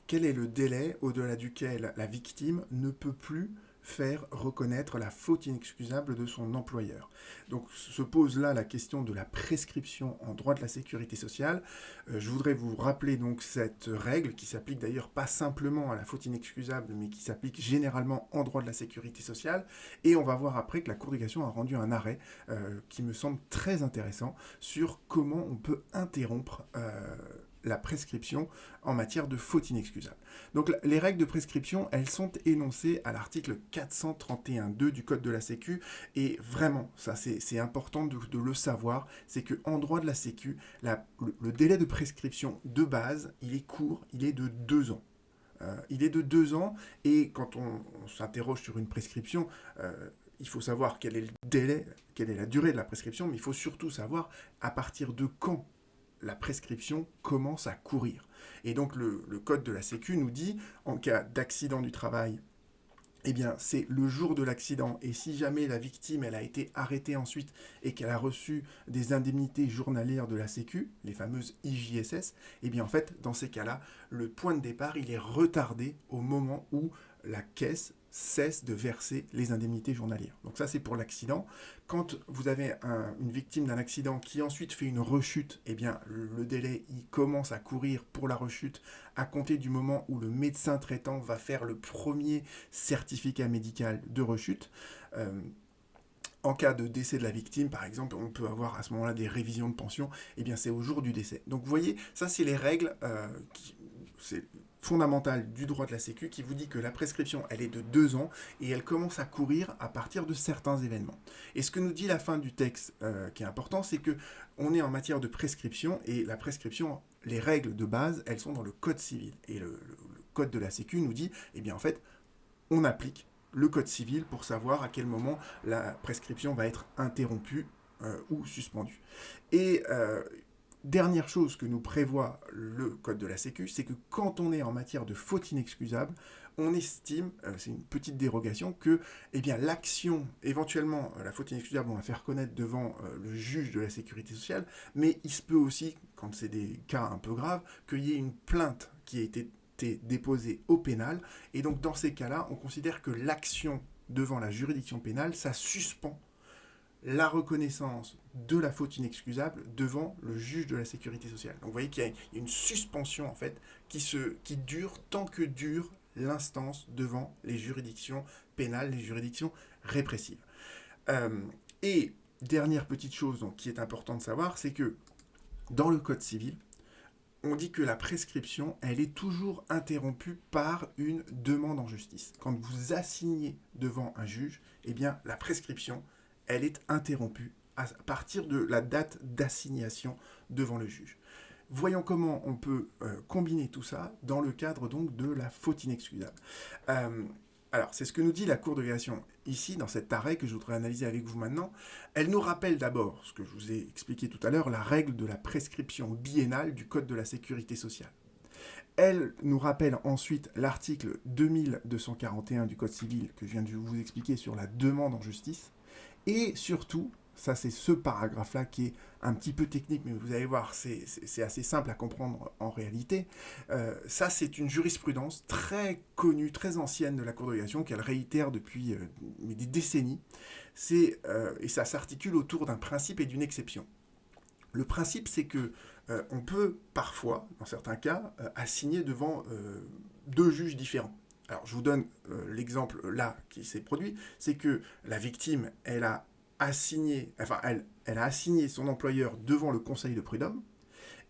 quel est le délai au-delà duquel la victime ne peut plus faire reconnaître la faute inexcusable de son employeur. Donc se pose là la question de la prescription en droit de la sécurité sociale. Je voudrais vous rappeler donc cette règle qui s'applique d'ailleurs pas simplement à la faute inexcusable, mais qui s'applique généralement en droit de la sécurité sociale. Et on va voir après que la Cour de cassation a rendu un arrêt qui me semble très intéressant sur comment on peut interrompre la prescription en matière de faute inexcusable. Donc les règles de prescription, elles sont énoncées à l'article 431.2 du Code de la Sécu, et vraiment, ça c'est important de le savoir, c'est qu'en droit de la Sécu, le délai de prescription de base, il est court, il est de 2 ans. Il est de 2 ans, et quand on s'interroge sur une prescription, il faut savoir quel est le délai, quelle est la durée de la prescription, mais il faut surtout savoir à partir de quand la prescription commence à courir. Et donc le code de la Sécu nous dit, en cas d'accident du travail, eh bien c'est le jour de l'accident, et si jamais la victime elle a été arrêtée ensuite et qu'elle a reçu des indemnités journalières de la Sécu, les fameuses IJSS, eh bien en fait dans ces cas-là, le point de départ il est retardé au moment où la caisse cesse de verser les indemnités journalières. Donc ça c'est pour l'accident. Quand vous avez une victime d'un accident qui ensuite fait une rechute, eh bien le délai il commence à courir pour la rechute à compter du moment où le médecin traitant va faire le premier certificat médical de rechute. En cas de décès de la victime, par exemple, on peut avoir à ce moment-là des révisions de pension, eh bien c'est au jour du décès. Donc vous voyez, ça c'est les règles c'est fondamentales du droit de la Sécu qui vous dit que la prescription, elle est de 2 ans et elle commence à courir à partir de certains événements. Et ce que nous dit la fin du texte qui est important, c'est que on est en matière de prescription, et la prescription, les règles de base, elles sont dans le Code civil. Et le Code de la Sécu nous dit, eh bien en fait, on applique le Code civil pour savoir à quel moment la prescription va être interrompue ou suspendue. Et dernière chose que nous prévoit le Code de la Sécu, c'est que quand on est en matière de faute inexcusable, on estime, c'est une petite dérogation, que eh bien, l'action, éventuellement, la faute inexcusable, on va faire connaître devant le juge de la sécurité sociale, mais il se peut aussi, quand c'est des cas un peu graves, qu'il y ait une plainte qui ait été déposée au pénal, et donc dans ces cas-là, on considère que l'action devant la juridiction pénale, ça suspend la reconnaissance de la faute inexcusable devant le juge de la sécurité sociale. Donc vous voyez qu'il y a une suspension en fait qui dure tant que dure l'instance devant les juridictions pénales, les juridictions répressives. Et dernière petite chose donc, qui est importante de savoir, c'est que dans le Code civil, on dit que la prescription, elle est toujours interrompue par une demande en justice. Quand vous assignez devant un juge, eh bien la prescription, elle est interrompue à partir de la date d'assignation devant le juge. Voyons comment on peut combiner tout ça dans le cadre donc de la faute inexcusable. Alors, c'est ce que nous dit la Cour de cassation ici, dans cet arrêt que je voudrais analyser avec vous maintenant. Elle nous rappelle d'abord, ce que je vous ai expliqué tout à l'heure, la règle de la prescription biennale du Code de la sécurité sociale. Elle nous rappelle ensuite l'article 2241 du Code civil que je viens de vous expliquer sur la demande en justice. Et surtout, ça c'est ce paragraphe-là qui est un petit peu technique, mais vous allez voir, c'est assez simple à comprendre en réalité. Ça c'est une jurisprudence très connue, très ancienne de la Cour de cassation, qu'elle réitère depuis des décennies. Et ça s'articule autour d'un principe et d'une exception. Le principe, c'est que on peut parfois, dans certains cas, assigner devant 2 juges différents. Alors, je vous donne l'exemple là qui s'est produit, c'est que la victime, elle a assigné son employeur devant le conseil de prud'homme,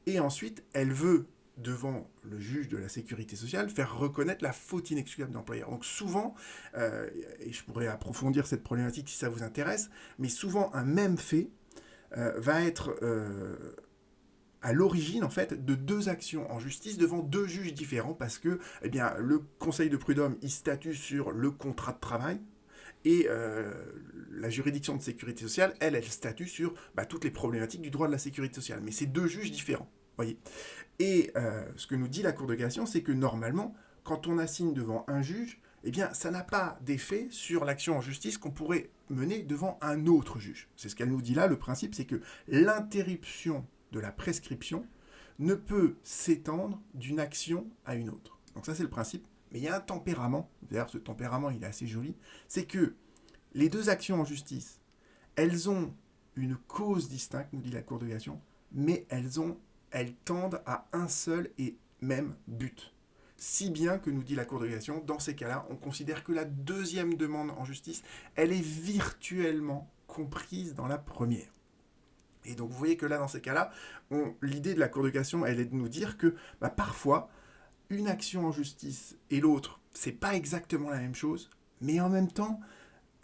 et ensuite, elle veut, devant le juge de la sécurité sociale, faire reconnaître la faute inexcusable de l'employeur. Donc souvent, et je pourrais approfondir cette problématique si ça vous intéresse, mais souvent un même fait va être à l'origine en fait de 2 actions en justice devant 2 juges différents, parce que eh bien, le conseil de prud'homme il statue sur le contrat de travail, et la juridiction de sécurité sociale, elle statue sur toutes les problématiques du droit de la sécurité sociale. Mais c'est 2 juges différents, voyez. Et ce que nous dit la Cour de cassation, c'est que normalement, quand on assigne devant un juge, eh bien, ça n'a pas d'effet sur l'action en justice qu'on pourrait mener devant un autre juge. C'est ce qu'elle nous dit là. Le principe, c'est que l'interruption de la prescription ne peut s'étendre d'une action à une autre. Donc ça, c'est le principe. Mais il y a un tempérament, d'ailleurs ce tempérament, il est assez joli, c'est que les deux actions en justice, elles ont une cause distincte, nous dit la Cour de cassation, mais elles tendent à un seul et même but. Si bien que, nous dit la Cour de cassation, dans ces cas-là, on considère que la deuxième demande en justice, elle est virtuellement comprise dans la première. Et donc vous voyez que là, dans ces cas-là, l'idée de la Cour de cassation, elle est de nous dire que parfois, une action en justice et l'autre, c'est pas exactement la même chose, mais en même temps,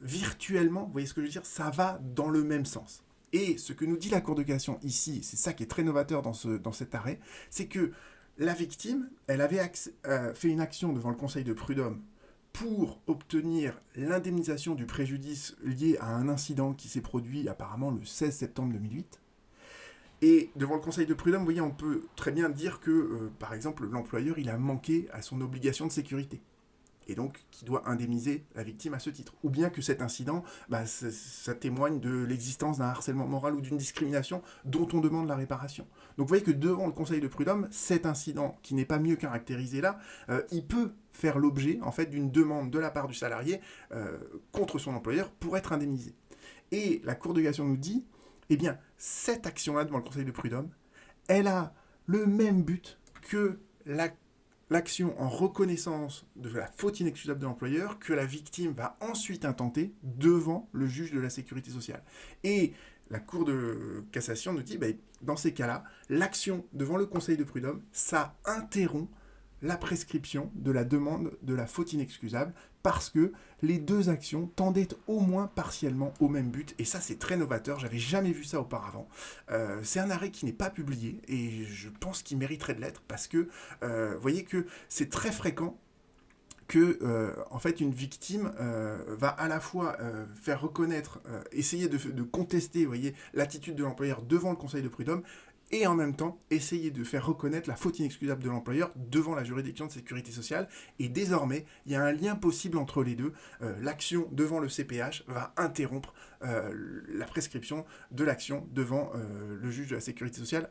virtuellement, vous voyez ce que je veux dire, ça va dans le même sens. Et ce que nous dit la Cour de cassation ici, c'est ça qui est très novateur dans cet arrêt, c'est que la victime, elle avait fait une action devant le Conseil de prud'homme pour obtenir l'indemnisation du préjudice lié à un incident qui s'est produit apparemment le 16 septembre 2008. Et devant le Conseil de prud'homme, vous voyez, on peut très bien dire que, par exemple, l'employeur, il a manqué à son obligation de sécurité. Et donc qui doit indemniser la victime à ce titre. Ou bien que cet incident, ça témoigne de l'existence d'un harcèlement moral ou d'une discrimination dont on demande la réparation. Donc vous voyez que devant le Conseil de prud'homme, cet incident, qui n'est pas mieux caractérisé là, il peut faire l'objet en fait d'une demande de la part du salarié contre son employeur pour être indemnisé. Et la Cour de cassation nous dit, eh bien, cette action-là devant le Conseil de prud'homme, elle a le même but que l'action en reconnaissance de la faute inexcusable de l'employeur que la victime va ensuite intenter devant le juge de la sécurité sociale. Et la Cour de cassation nous dit, dans ces cas-là, l'action devant le Conseil de prud'homme, ça interrompt la prescription de la demande de la faute inexcusable parce que les deux actions tendaient au moins partiellement au même but. Et ça, c'est très novateur. J'avais jamais vu ça auparavant. C'est un arrêt qui n'est pas publié et je pense qu'il mériterait de l'être parce que, vous voyez que c'est très fréquent que en fait une victime va à la fois faire reconnaître, essayer de contester, vous voyez, l'attitude de l'employeur devant le Conseil de prud'homme et en même temps essayer de faire reconnaître la faute inexcusable de l'employeur devant la juridiction de sécurité sociale. Et désormais, il y a un lien possible entre les deux. L'action devant le CPH va interrompre la prescription de l'action devant le juge de la sécurité sociale